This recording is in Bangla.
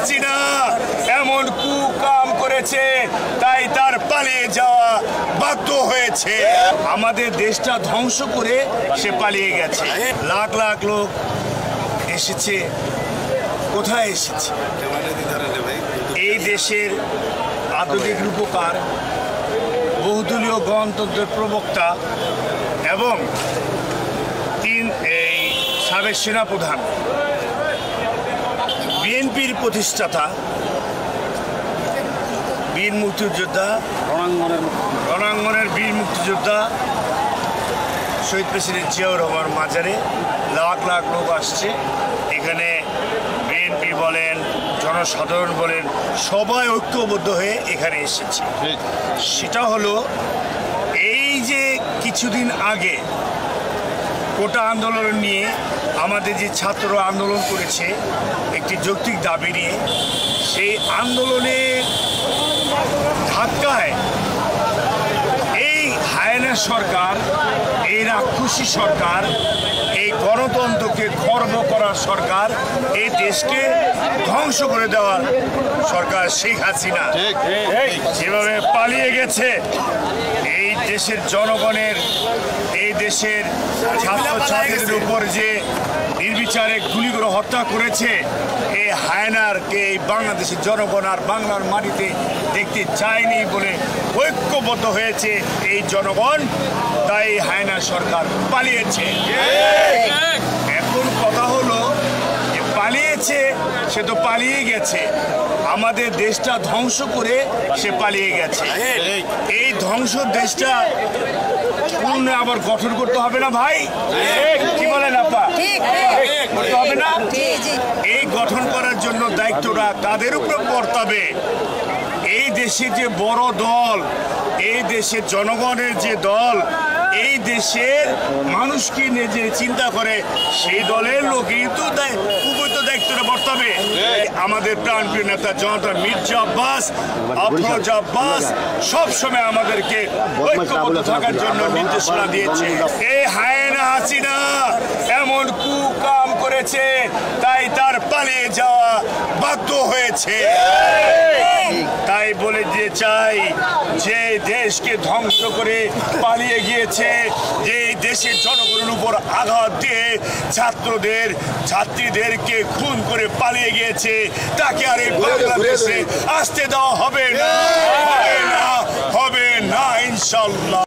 হাসিনা এমন কুকাম করেছে, তাই তার পালিয়ে যাওয়া বাধ্য হয়েছে। আমাদের দেশটা ধ্বংস করে সে পালিয়ে গেছে। লাখ লাখ লোক এসেছে, কোথায় এসেছে? এই দেশের আধুনিক রূপকার, বহুদলীয় গণতন্ত্রের প্রবক্তা এবং এই সাবেক সেনাপ্রধান, বিএনপির প্রতিষ্ঠাতা, বীর মুক্তিযোদ্ধা, রণাঙ্গনের বীর মুক্তিযোদ্ধা শহীদ প্রেসিডেন্ট জিয়াউর রহমান মাজারে লাখ লাখ লোক আসছে। এখানে বিএনপি বলেন, জনসাধারণ বলেন, সবাই ঐক্যবদ্ধ হয়ে এখানে এসেছে। সেটা হলো এই যে কিছুদিন আগে কোটা আন্দোলন নিয়ে আমাদের যে ছাত্র আন্দোলন করেছে একটি যৌক্তিক দাবি নিয়ে, সেই আন্দোলনের ধাক্কায় এই হায়না সরকার, এই রাক্ষসী সরকার, এই গণতন্ত্রকে খর্ব করার সরকার, এই দেশকে ধ্বংস করে দেওয়ার সরকার শেখ হাসিনা যেভাবে পালিয়ে গেছে, এই দেশের জনগণের, এই দেশের ছাত্রছাত্রীদের উপর যে নির্বিচারে গুলি করে হত্যা করেছে, এই হায়নারকে এই বাংলাদেশের জনগণ আর বাংলার মাটিতে দেখতে চায়নি বলে ঐক্যবদ্ধ হয়েছে এই জনগণ, তাই হায়না সরকার পালিয়েছে। এখন কথা হলো যে পালিয়েছে, সে তো পালিয়ে গেছে, আমাদের দেশটা ধ্বংস করে সে পালিয়ে গেছে। এই ধ্বংস দেশটা পূর্ণ আবার গঠন করতে হবে না ভাই? কি বলেন আপা? করতে হবে না? এই গঠন করার জন্য দায়িত্বটা তাদের উপর বর্তাবে। এই দেশে যে বড় দল, এই দেশের জনগণের যে দল, এই দেশের মানুষকে নিয়ে যে চিন্তা করে, সেই দলের লোকই তো দায়িত্বটা বর্তাবে। আমাদের প্রাণপ্রিয় নেতা জনতা মির্জা আব্বাস, আফরোজ আব্বাস সবসময় আমাদেরকে ঐক্যবদ্ধ থাকার জন্য নির্দেশনা দিয়েছে। এই হায়না হাসিনা এমন কুকাম করেছে, তাই তার পালিয়ে যাওয়া বাধ্য হয়েছে। তাই বলে যে চাই, যে দেশকে ধ্বংস করে পালিয়ে গিয়েছে, যে দেশের জনগণের উপর আঘাত দিয়ে ছাত্রীদেরকে খুন করে পালিয়ে গিয়েছে, তাকে আর এই বাংলাদেশে আসতে দেওয়া হবে না, হবে না ইনশাল্লাহ।